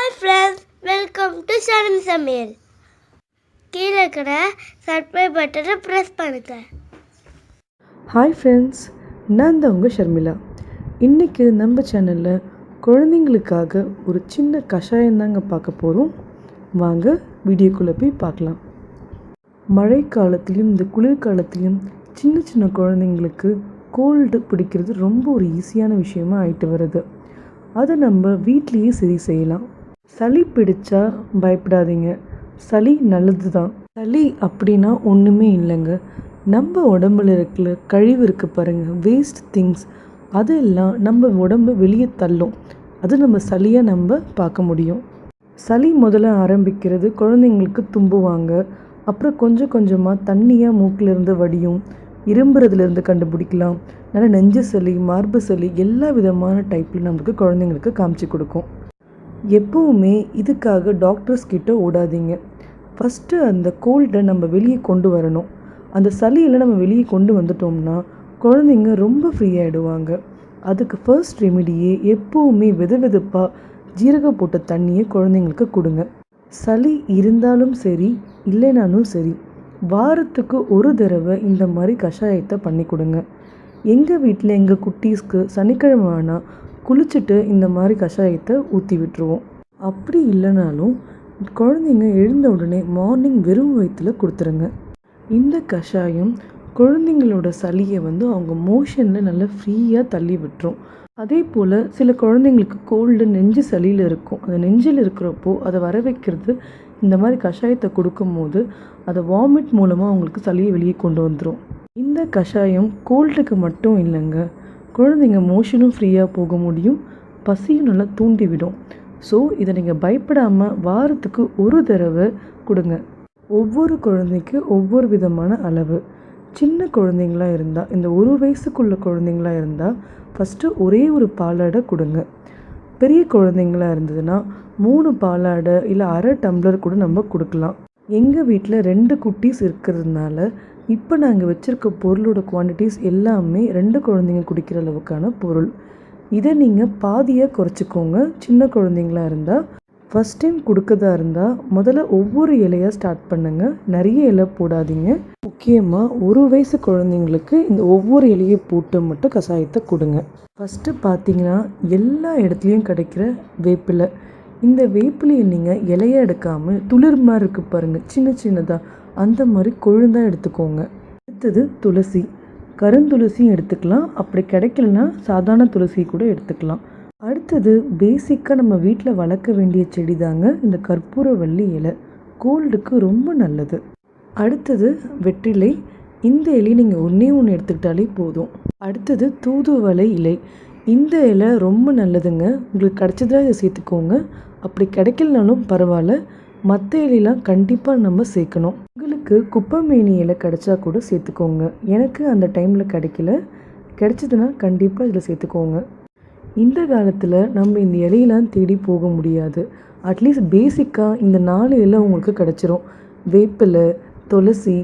Hi friends, welcome to Sharmi சமையல். கீழே இருக்கிற சப்ஸ்கிரைப் பட்டனை ப்ரெஸ் பண்ணுங்க. ஹாய் ஃப்ரெண்ட்ஸ், நான் தான் உங்கள் ஷர்மிளா. இன்றைக்கி நம்ம சேனலில் குழந்தைங்களுக்காக ஒரு சின்ன கஷாயம் தாங்க பார்க்க போகிறோம். வாங்க வீடியோக்குள்ளே போய் பார்க்கலாம். மழை காலத்துலேயும் இந்த குளிர்காலத்துலேயும் சின்ன சின்ன குழந்தைங்களுக்கு கோல்டு பிடிக்கிறது ரொம்ப ஒரு ஈஸியான விஷயமா ஆயிட்டு வருது. அதை நம்ம வீட்லேயே சரி செய்யலாம். சளி பிடிச்சா பயப்படாதீங்க, சளி நல்லது தான். சளி அப்படின்னா ஒன்றுமே இல்லைங்க. நம்ம உடம்புல இருக்கிற கழிவு இருக்குது பாருங்கள், வேஸ்ட் திங்ஸ், அதெல்லாம் நம்ம உடம்பு வெளியே தள்ளும். அது நம்ம சளியாக நம்ம பார்க்க முடியும். சளி முதல்ல ஆரம்பிக்கிறது குழந்தைங்களுக்கு தும்புவாங்க, அப்புறம் கொஞ்சம் கொஞ்சமாக தண்ணியாக மூக்கிலேருந்து வடியும். இரும்புறதுலேருந்து கண்டுபிடிக்கலாம். நல்லா நெஞ்சு சளி, மார்பு சளி, எல்லா விதமான டைப்பில் நமக்கு குழந்தைங்களுக்கு காமிச்சு கொடுக்கும். எப்போவுமே இதுக்காக டாக்டர்ஸ் கிட்ட ஓடாதீங்க. ஃபஸ்ட்டு அந்த கோல்டை நம்ம வெளியே கொண்டு வரணும். அந்த சளியில் நம்ம வெளியே கொண்டு வந்துட்டோம்னா குழந்தைங்க ரொம்ப ஃப்ரீ ஆகிடுவாங்க. அதுக்கு ஃபர்ஸ்ட் ரெமிடியே எப்போவுமே வெதுவெதுப்பாக ஜீரகம் போட்ட தண்ணியை குழந்தைங்களுக்கு கொடுங்க. சளி இருந்தாலும் சரி இல்லைனாலும் சரி, வாரத்துக்கு ஒரு தடவை இந்த மாதிரி கஷாயத்தை பண்ணி கொடுங்க. எங்கள் வீட்டில் எங்கள் குட்டீஸ்க்கு சனிக்கிழமை ஆனால் குளிச்சுட்டு இந்த மாதிரி கஷாயத்தை ஊற்றி விட்டுருவோம். அப்படி இல்லைனாலும் குழந்தைங்க எழுந்த உடனே மார்னிங் வெறும் வயிற்றில் கொடுத்துருங்க. இந்த கஷாயம் குழந்தைங்களோட சளியை அவங்க மோஷனில் நல்லா ஃப்ரீயாக தள்ளி விட்டுரும். அதே போல் சில குழந்தைங்களுக்கு கோல்டு நெஞ்சு சளியில் இருக்கும். அந்த நெஞ்சில் இருக்கிறப்போ அதை வர வைக்கிறது இந்த மாதிரி கஷாயத்தை கொடுக்கும்போது அதை வாமிட் மூலமாக அவங்களுக்கு சளியை வெளியே கொண்டு வந்துடும். இந்த கஷாயம் கோல்டுக்கு மட்டும் இல்லைங்க, குழந்தைங்க மோஷனும் ஃப்ரீயாக போக முடியும், பசியும் நல்லா தூண்டிவிடும். ஸோ இதை நீங்கள் பயப்படாமல் வாரத்துக்கு ஒரு தடவை கொடுங்க. ஒவ்வொரு குழந்தைக்கு ஒவ்வொரு விதமான அளவு. சின்ன குழந்தைங்களாக இருந்தால், இந்த 1 வயசுக்குள்ள குழந்தைங்களாக இருந்தால் ஃபஸ்ட்டு ஒரே ஒரு பாலாடை கொடுங்க. பெரிய குழந்தைங்களாக இருந்ததுன்னா 3 பாலாடை இல்லை அரை டம்ளர் கூட நம்ம கொடுக்கலாம். எங்கள் வீட்டில் 2 குட்டீஸ் இருக்கிறதுனால இப்போ நாங்கள் வச்சுருக்க பொருளோட குவான்டிட்டிஸ் எல்லாமே 2 குழந்தைங்க குடிக்கிற அளவுக்கான பொருள். இதை நீங்கள் பாதியாக குறைச்சிக்கோங்க. சின்ன குழந்தைங்களாக இருந்தால் ஃபஸ்ட் டைம் கொடுக்கறதா இருந்தால் முதல்ல ஒவ்வொரு இலையாக ஸ்டார்ட் பண்ணுங்கள். நிறைய இலை போடாதீங்க. முக்கியமாக 1 வயசு குழந்தைங்களுக்கு இந்த ஒவ்வொரு இலையை போட்டு மட்டும் கஷாயத்தை கொடுங்க. ஃபஸ்ட்டு பார்த்தீங்கன்னா எல்லா இடத்துலையும் கிடைக்கிற வேப்பிலை. இந்த வேப்பிலையை நீங்கள் இலையாக எடுக்காமல் துளிர் மாதிரி இருக்குது பாருங்கள், சின்ன சின்னதாக, அந்த மாதிரி கொழுந்தாக எடுத்துக்கோங்க. அடுத்தது துளசி. கருந்துளசியும் எடுத்துக்கலாம், அப்படி கிடைக்கலனா சாதாரண துளசி கூட எடுத்துக்கலாம். அடுத்தது பேசிக்காக நம்ம வீட்டில் வளர்க்க வேண்டிய செடி தாங்க இந்த கற்பூரவள்ளி இலை. கோல்டுக்கு ரொம்ப நல்லது. அடுத்தது வெற்றிலை. இந்த இலையை நீங்கள் ஒன்றே எடுத்துக்கிட்டாலே போதும். அடுத்தது தூதுவளை இலை. இந்த இலை ரொம்ப நல்லதுங்க. உங்களுக்கு கிடைச்சதா இதை சேர்த்துக்கோங்க, அப்படி கிடைக்கலனாலும் பரவாயில்ல, மற்ற இலையெல்லாம் கண்டிப்பாக நம்ம சேர்க்கணும். உங்களுக்கு குப்பைமேனி இலை கிடைச்சா கூட சேர்த்துக்கோங்க. எனக்கு அந்த டைமில் கிடைக்கல, கிடைச்சதுன்னா கண்டிப்பாக இதில் சேர்த்துக்கோங்க. இந்த காலத்தில் நம்ம இந்த இலையெல்லாம் தேடி போக முடியாது. அட்லீஸ்ட் பேசிக்காக இந்த 4 இலை உங்களுக்கு கிடச்சிரும். வேப்பிலை, துளசி,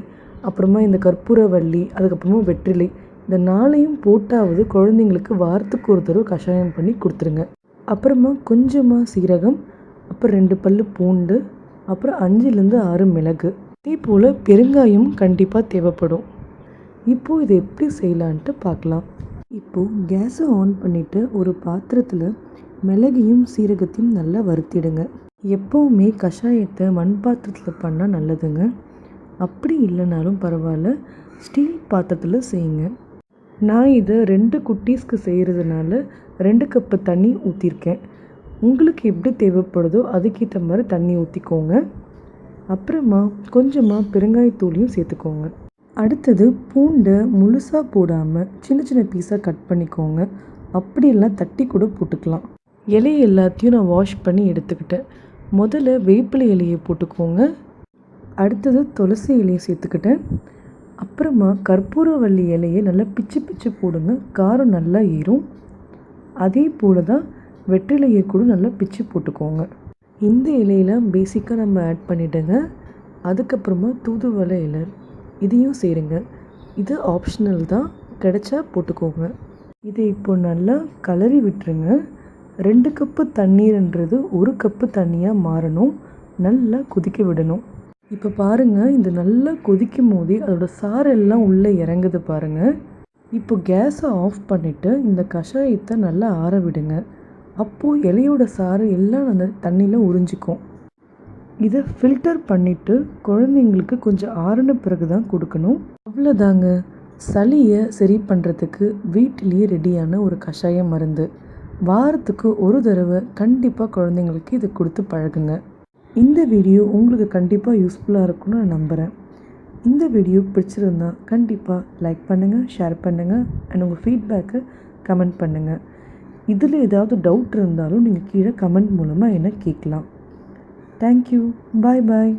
அப்புறமா இந்த கற்பூரவள்ளி, அதுக்கப்புறமா வெற்றிலை. இந்த 4ஐயும் போட்டாவது குழந்தைங்களுக்கு வாரத்துக்கு ஒரு தடவை கஷாயம் பண்ணி கொடுத்துருங்க. அப்புறமா கொஞ்சமாக சீரகம், அப்புறம் 2 பல் பூண்டு, அப்புறம் 5லேருந்து 6 மிளகு. அதே போல் பெருங்காயம் கண்டிப்பாக தேவைப்படும். இப்போது இதை எப்படி செய்யலான்ட்டு பார்க்கலாம். இப்போது கேஸை ஆன் பண்ணிவிட்டு ஒரு பாத்திரத்தில் மிளகையும் சீரகத்தையும் நல்லா வறுத்திடுங்க. எப்போவுமே கஷாயத்தை மண் பாத்திரத்தில் பண்ணால் நல்லதுங்க. அப்படி இல்லைனாலும் பரவாயில்ல, ஸ்டீல் பாத்திரத்தில் செய்யுங்க. நான் இதை 2 குட்டீஸ்க்கு செய்கிறதுனால 2 கப்பு தண்ணி ஊற்றிருக்கேன். உங்களுக்கு எப்படி தேவைப்படுதோ அதுக்கேற்ற மாதிரி தண்ணி ஊற்றிக்கோங்க. அப்புறமா கொஞ்சமாக பெருங்காயத்தூளியும் சேர்த்துக்கோங்க. அடுத்தது பூண்டை முழுசாக போடாமல் சின்ன சின்ன பீஸாக கட் பண்ணிக்கோங்க. அப்படியெல்லாம் தட்டி கூட போட்டுக்கலாம். இலையை எல்லாத்தையும் நான் வாஷ் பண்ணி எடுத்துக்கிட்டேன். முதல்ல வேப்பிலை இலையை போட்டுக்கோங்க. அடுத்தது துளசி இலையை சேர்த்துக்கிட்டேன். அப்புறமா கற்பூரவள்ளி இலையை நல்லா பிச்சு பிச்சு போடுங்க, காரம் நல்லா ஏறும். அதே போல் தான் வெற்றிலையை கூட நல்லா பிச்சு போட்டுக்கோங்க. இந்த இலையெல்லாம் பேசிக்காக நம்ம ஆட் பண்ணிவிடுங்க. அதுக்கப்புறமா தூதுவளை இலை, இதையும் சேருங்க. இது ஆப்ஷனல் தான், கிடைச்சா போட்டுக்கோங்க. இதை இப்போ நல்லா கலரி விட்டுருங்க. 2 கப்பு தண்ணீர்ன்றது 1 கப்பு தண்ணியாக மாறணும். நல்லா கொதிக்க விடணும். இப்போ பாருங்கள், இது நல்லா கொதிக்கும் போதே அதோட சாரெல்லாம் உள்ளே இறங்குது பாருங்கள். இப்போ கேஸை ஆஃப் பண்ணிவிட்டு இந்த கஷாயத்தை நல்லா ஆற விடுங்க. அப்போது இலையோட சாறு எல்லாம் அந்த தண்ணியில் உறிஞ்சிக்கும். இதை ஃபில்டர் பண்ணிவிட்டு குழந்தைங்களுக்கு கொஞ்சம் ஆறின பிறகு தான் கொடுக்கணும். அவ்வளோதாங்க, சளியை சரி பண்ணுறதுக்கு வீட்டிலேயே ரெடியான ஒரு கஷாய மருந்து. வாரத்துக்கு ஒரு தடவை கண்டிப்பாக குழந்தைங்களுக்கு இதை கொடுத்து பழகுங்க. இந்த வீடியோ உங்களுக்கு கண்டிப்பாக யூஸ்ஃபுல்லாக இருக்கும்னு நான் நம்புகிறேன். இந்த வீடியோ பிடிச்சிருந்தா கண்டிப்பாக லைக் பண்ணுங்கள், ஷேர் பண்ணுங்கள் அண்ட் உங்கள் ஃபீட்பேக்கை கமெண்ட் பண்ணுங்கள். இதில் ஏதாவது டவுட் இருந்தாலும் நீங்கள் கீழே கமெண்ட் மூலமாக என்ன கேட்கலாம். தேங்க்யூ. பாய் பாய்.